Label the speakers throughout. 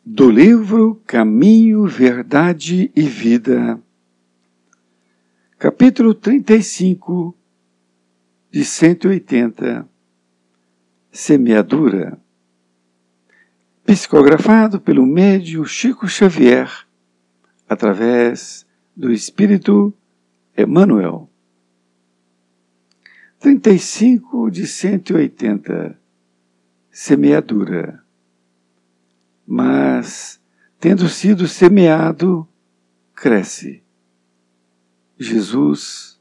Speaker 1: Do livro Caminho, Verdade e Vida, capítulo 35, de 180, Semeadura, psicografado pelo médium Chico Xavier, através do Espírito Emmanuel. 35 de 180, Semeadura. Mas, tendo sido semeado, cresce. Jesus,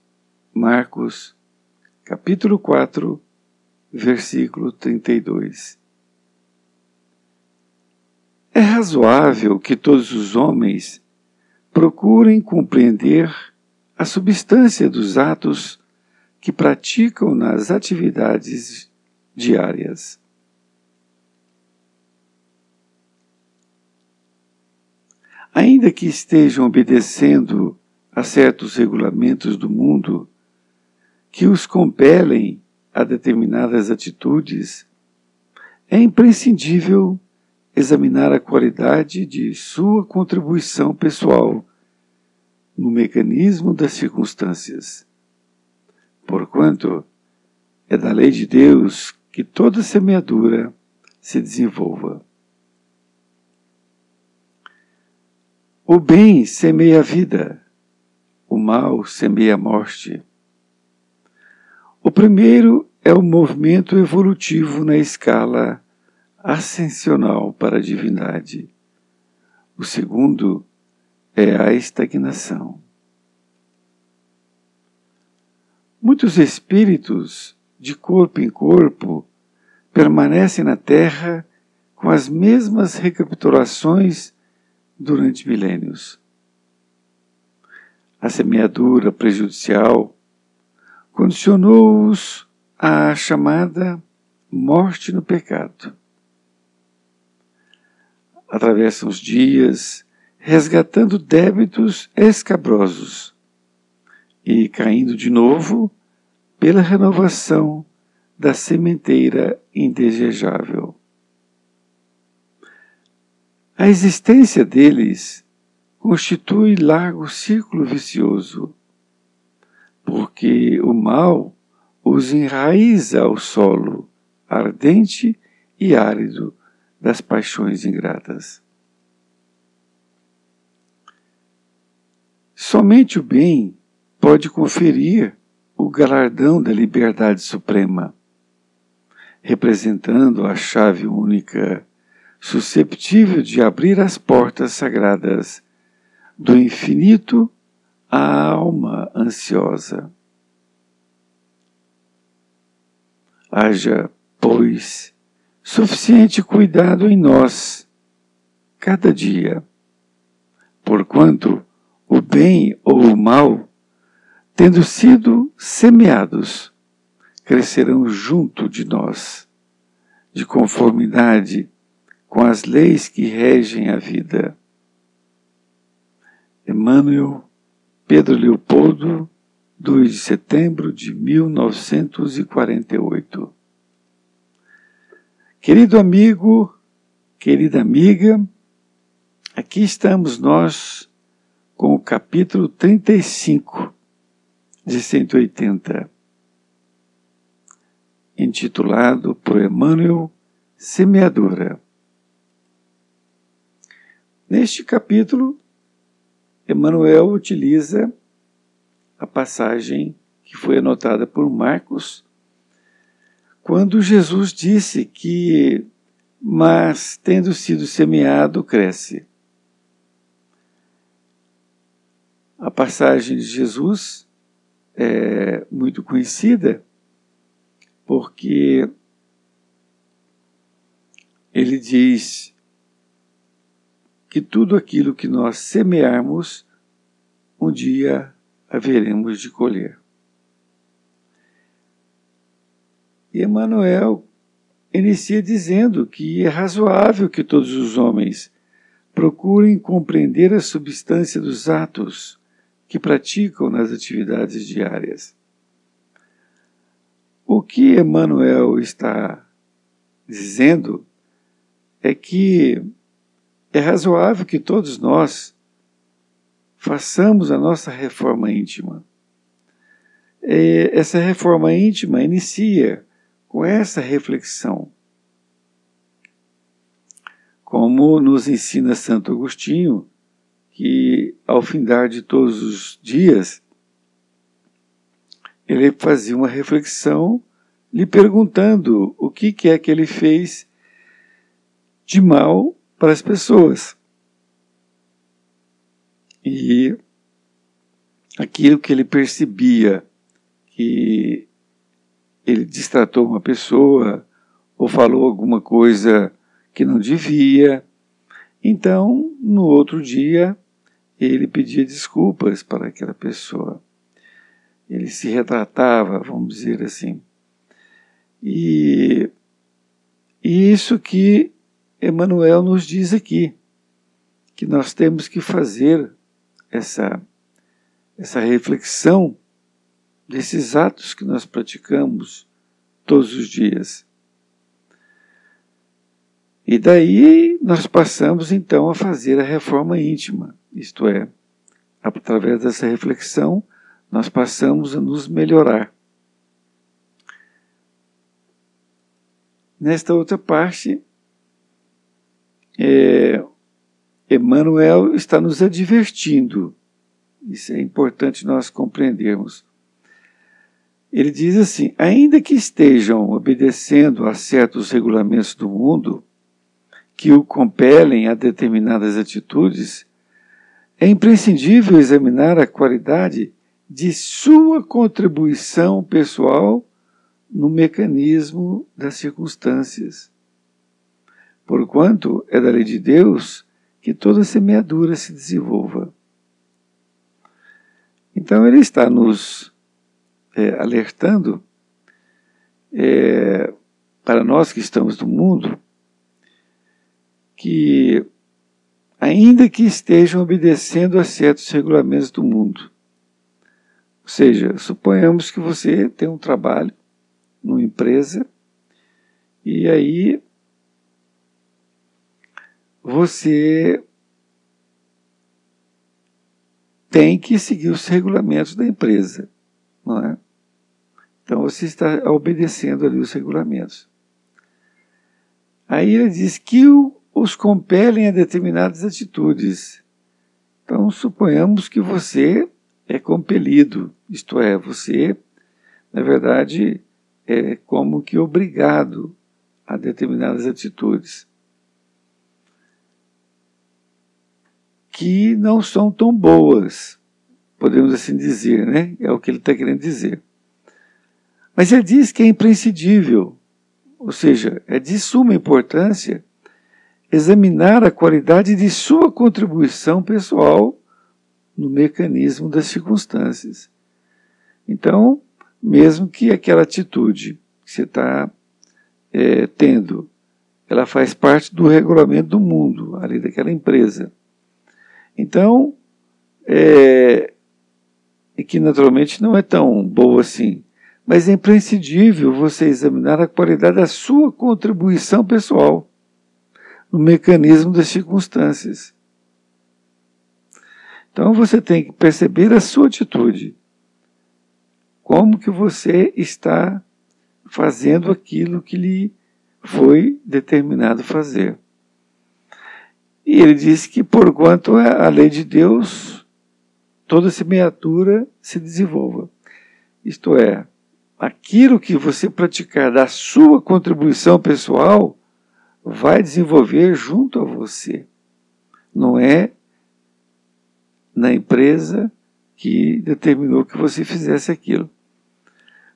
Speaker 1: Marcos, capítulo 4, versículo 32. É razoável que todos os homens procurem compreender a substância dos atos que praticam nas atividades diárias. Ainda que estejam obedecendo a certos regulamentos do mundo que os compelem a determinadas atitudes, é imprescindível examinar a qualidade de sua contribuição pessoal no mecanismo das circunstâncias. Porquanto é da lei de Deus que toda semeadura se desenvolva. O bem semeia a vida, o mal semeia a morte. O primeiro é o movimento evolutivo na escala ascensional para a divindade. O segundo é a estagnação. Muitos espíritos, de corpo em corpo, permanecem na Terra com as mesmas recapitulações durante milênios. A semeadura prejudicial condicionou-os à chamada morte no pecado. Atravessam os dias resgatando débitos escabrosos e caindo de novo pela renovação da sementeira indesejável. A existência deles constitui largo círculo vicioso, porque o mal os enraiza ao solo ardente e árido das paixões ingratas. Somente o bem pode conferir o galardão da liberdade suprema, representando a chave única susceptível de abrir as portas sagradas do infinito à alma ansiosa. Haja, pois, suficiente cuidado em nós, cada dia, porquanto o bem ou o mal, tendo sido semeados, crescerão junto de nós, de conformidade com as leis que regem a vida. Emmanuel, Pedro Leopoldo, 2 de setembro de 1948. Querido amigo, querida amiga, aqui estamos nós com o capítulo 35 de 180, intitulado por Emmanuel, Semeadura. Neste capítulo, Emmanuel utiliza a passagem que foi anotada por Marcos, quando Jesus disse que, mas tendo sido semeado, cresce. A passagem de Jesus é muito conhecida, porque ele diz que tudo aquilo que nós semearmos, um dia haveremos de colher. E Emmanuel inicia dizendo que é razoável que todos os homens procurem compreender a substância dos atos que praticam nas atividades diárias. O que Emmanuel está dizendo é que é razoável que todos nós façamos a nossa reforma íntima. Essa reforma íntima inicia com essa reflexão. Como nos ensina Santo Agostinho, que ao findar de todos os dias, ele fazia uma reflexão lhe perguntando o que é que ele fez de mal para as pessoas. E aquilo que ele percebia que ele destratou uma pessoa ou falou alguma coisa que não devia, então no outro dia ele pedia desculpas para aquela pessoa. Ele se retratava, vamos dizer assim. E isso que Emmanuel nos diz aqui, que nós temos que fazer essa reflexão desses atos que nós praticamos todos os dias. E daí nós passamos então a fazer a reforma íntima, isto é, através dessa reflexão nós passamos a nos melhorar. Nesta outra parte, Emmanuel está nos advertindo, isso é importante nós compreendermos. Ele diz assim: ainda que estejam obedecendo a certos regulamentos do mundo, que o compelem a determinadas atitudes, é imprescindível examinar a qualidade de sua contribuição pessoal no mecanismo das circunstâncias. Porquanto é da lei de Deus que toda semeadura se desenvolva. Então ele está nos alertando para nós que estamos no mundo, que ainda que estejam obedecendo a certos regulamentos do mundo, ou seja, suponhamos que você tem um trabalho numa empresa e aí você tem que seguir os regulamentos da empresa, não é? Então você está obedecendo ali os regulamentos. Aí ele diz que os compelem a determinadas atitudes. Então suponhamos que você é compelido, isto é, você, na verdade, é como que obrigado a determinadas atitudes que não são tão boas, podemos assim dizer, né? É o que ele está querendo dizer. Mas ele diz que é imprescindível, ou seja, é de suma importância examinar a qualidade de sua contribuição pessoal no mecanismo das circunstâncias. Então, mesmo que aquela atitude que você está tendo, ela faz parte do regulamento do mundo, ali daquela empresa. Então, e que naturalmente não é tão boa assim, mas é imprescindível você examinar a qualidade da sua contribuição pessoal no mecanismo das circunstâncias. Então você tem que perceber a sua atitude. Como que você está fazendo aquilo que lhe foi determinado fazer. E ele diz que, porquanto a lei de Deus, toda semeadura se desenvolva. Isto é, aquilo que você praticar da sua contribuição pessoal vai desenvolver junto a você. Não é na empresa que determinou que você fizesse aquilo.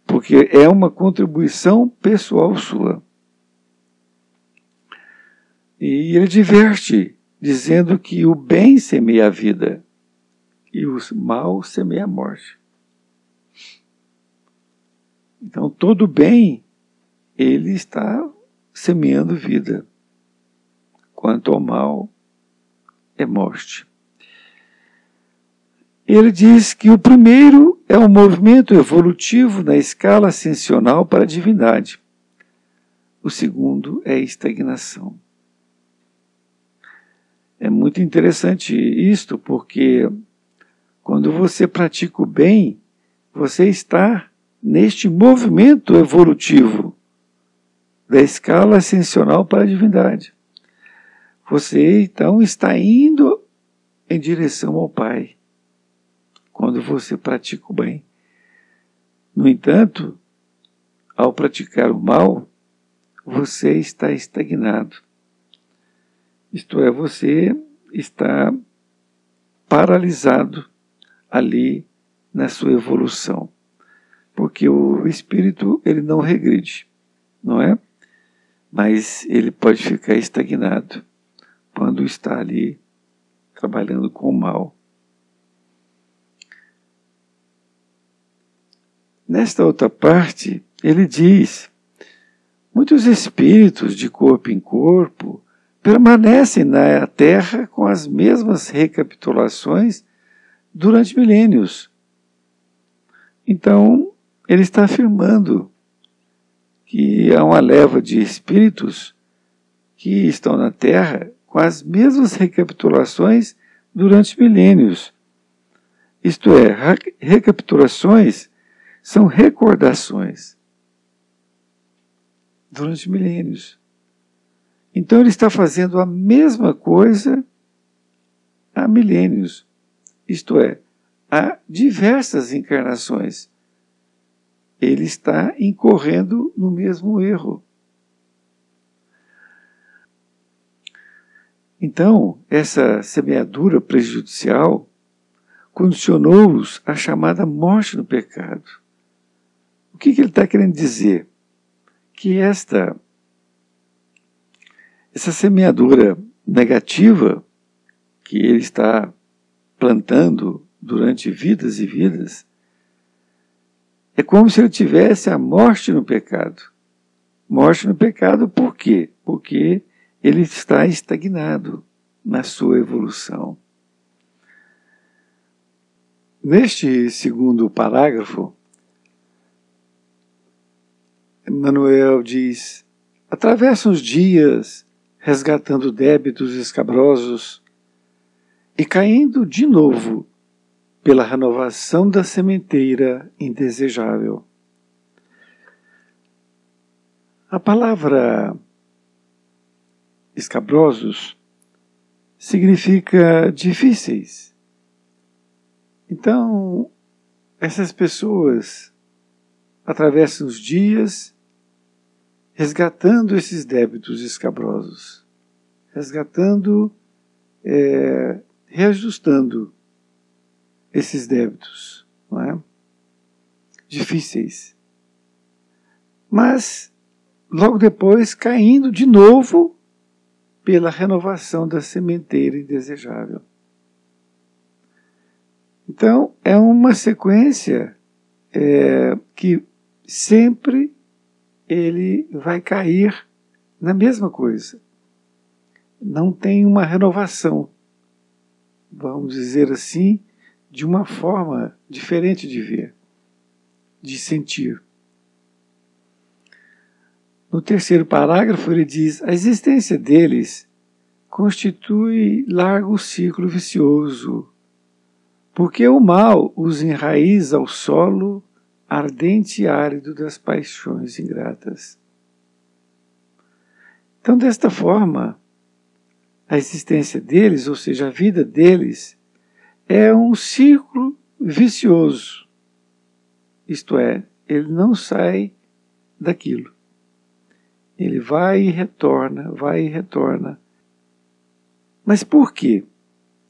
Speaker 1: Porque é uma contribuição pessoal sua. E ele diverte, dizendo que o bem semeia a vida e o mal semeia a morte. Então, todo bem, ele está semeando vida. Quanto ao mal, é morte. Ele diz que o primeiro é um movimento evolutivo na escala ascensional para a divindade. O segundo é a estagnação. É muito interessante isto, porque quando você pratica o bem, você está neste movimento evolutivo da escala ascensional para a divindade. Você, então, está indo em direção ao Pai, quando você pratica o bem. No entanto, ao praticar o mal, você está estagnado. Isto é, você está paralisado ali na sua evolução. Porque o espírito, ele não regride, não é? Mas ele pode ficar estagnado quando está ali trabalhando com o mal. Nesta outra parte, ele diz: muitos espíritos de corpo em corpo permanecem na Terra com as mesmas recapitulações durante milênios. Então, ele está afirmando que há uma leva de espíritos que estão na Terra com as mesmas recapitulações durante milênios. Isto é, recapitulações são recordações durante milênios. Então ele está fazendo a mesma coisa há milênios. Isto é, há diversas encarnações. Ele está incorrendo no mesmo erro. Então, essa semeadura prejudicial condicionou-os à chamada morte no pecado. O que ele está querendo dizer? Que essa semeadura negativa que ele está plantando durante vidas e vidas, é como se ele tivesse a morte no pecado. Morte no pecado por quê? Porque ele está estagnado na sua evolução. Neste segundo parágrafo, Emmanuel diz: atravessam os dias resgatando débitos escabrosos e caindo de novo pela renovação da sementeira indesejável. A palavra escabrosos significa difíceis. Então, essas pessoas atravessam os dias resgatando esses débitos escabrosos, resgatando, reajustando esses débitos, não é? Difíceis. Mas, logo depois, caindo de novo pela renovação da sementeira indesejável. Então, é uma sequência que sempre ele vai cair na mesma coisa. Não tem uma renovação, vamos dizer assim, de uma forma diferente de ver, de sentir. No terceiro parágrafo ele diz: a existência deles constitui largo ciclo vicioso, porque o mal os enraiza ao solo ardente e árido das paixões ingratas. Então, desta forma, a existência deles, ou seja, a vida deles, é um ciclo vicioso. Isto é, ele não sai daquilo. Ele vai e retorna, vai e retorna. Mas por quê?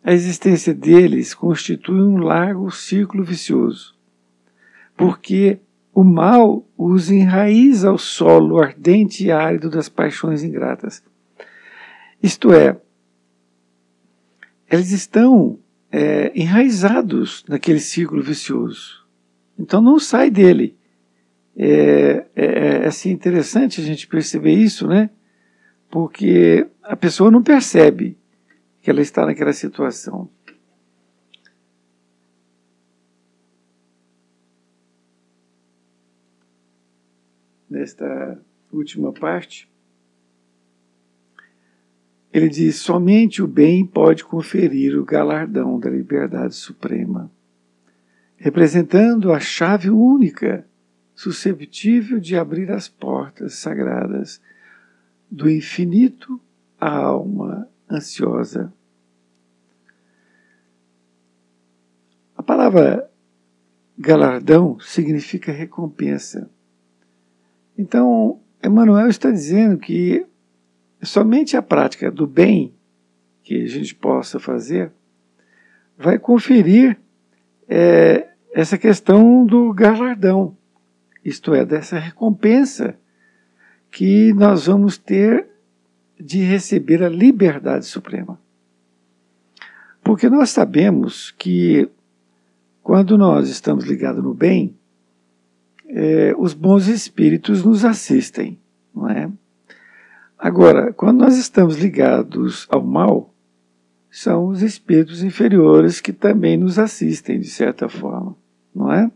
Speaker 1: A existência deles constitui um largo ciclo vicioso. Porque o mal os enraiza ao solo ardente e árido das paixões ingratas. Isto é, eles estão enraizados naquele ciclo vicioso. Então não sai dele. É assim, interessante a gente perceber isso, né? Porque a pessoa não percebe que ela está naquela situação. Nesta última parte, ele diz: somente o bem pode conferir o galardão da liberdade suprema, representando a chave única, susceptível de abrir as portas sagradas do infinito à alma ansiosa. A palavra galardão significa recompensa. Então, Emmanuel está dizendo que somente a prática do bem que a gente possa fazer vai conferir essa questão do galardão, isto é, dessa recompensa que nós vamos ter de receber a liberdade suprema. Porque nós sabemos que quando nós estamos ligados no bem, os bons espíritos nos assistem, não é? Agora, quando nós estamos ligados ao mal, são os espíritos inferiores que também nos assistem, de certa forma, não é?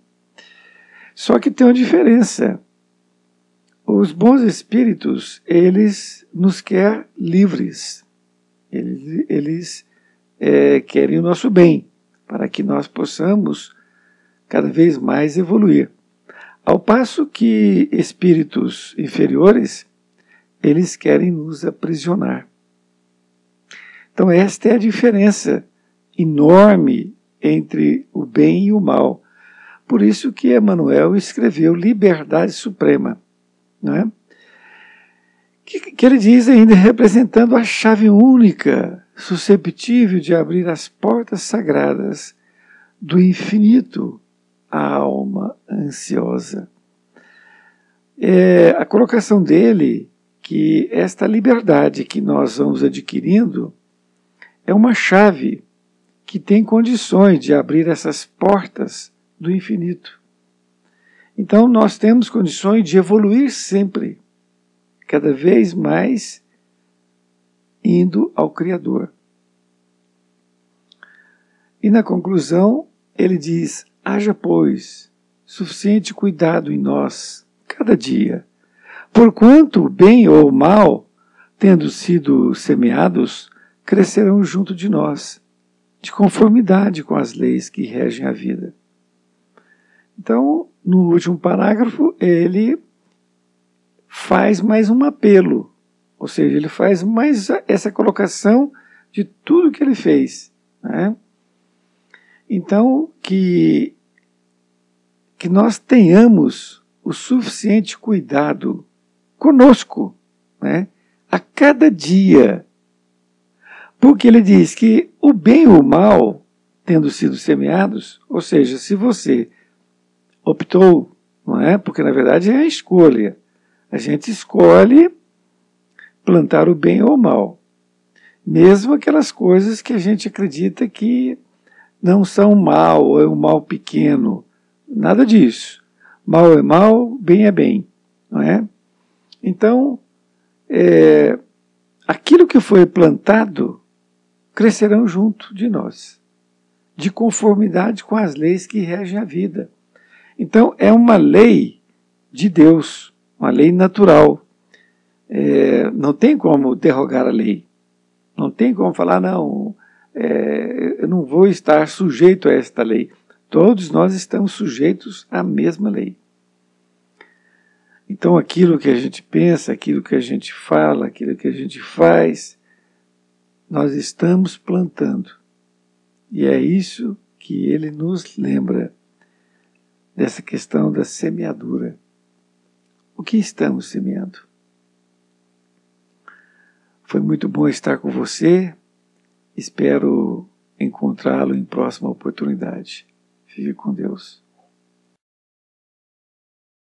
Speaker 1: Só que tem uma diferença. Os bons espíritos, eles nos querem livres. Eles querem o nosso bem, para que nós possamos cada vez mais evoluir. Ao passo que espíritos inferiores, eles querem nos aprisionar. Então esta é a diferença enorme entre o bem e o mal. Por isso que Emmanuel escreveu Liberdade Suprema, não é? Que ele diz ainda representando a chave única, susceptível de abrir as portas sagradas do infinito à alma ansiosa. A colocação dele, que esta liberdade que nós vamos adquirindo é uma chave que tem condições de abrir essas portas do infinito. Então nós temos condições de evoluir sempre, cada vez mais indo ao Criador. E na conclusão ele diz: haja, pois, suficiente cuidado em nós, cada dia, porquanto o bem ou o mal, tendo sido semeados, crescerão junto de nós, de conformidade com as leis que regem a vida. Então, no último parágrafo, ele faz mais um apelo, ou seja, ele faz mais essa colocação de tudo que ele fez, né? Então, que nós tenhamos o suficiente cuidado conosco, né, a cada dia. Porque ele diz que o bem ou o mal, tendo sido semeados, ou seja, se você optou, não é? Porque na verdade é a escolha. A gente escolhe plantar o bem ou o mal. Mesmo aquelas coisas que a gente acredita que não são mal, ou é um mal pequeno. Nada disso. Mal é mal, bem é bem, não é? Então, aquilo que foi plantado crescerão junto de nós, de conformidade com as leis que regem a vida. Então, é uma lei de Deus, uma lei natural. Não tem como derrogar a lei. Não tem como falar, não, eu não vou estar sujeito a esta lei. Todos nós estamos sujeitos à mesma lei. Então aquilo que a gente pensa, aquilo que a gente fala, aquilo que a gente faz, nós estamos plantando. E é isso que ele nos lembra dessa questão da semeadura. O que estamos semeando? Foi muito bom estar com você. Espero encontrá-lo em próxima oportunidade. Fique com Deus.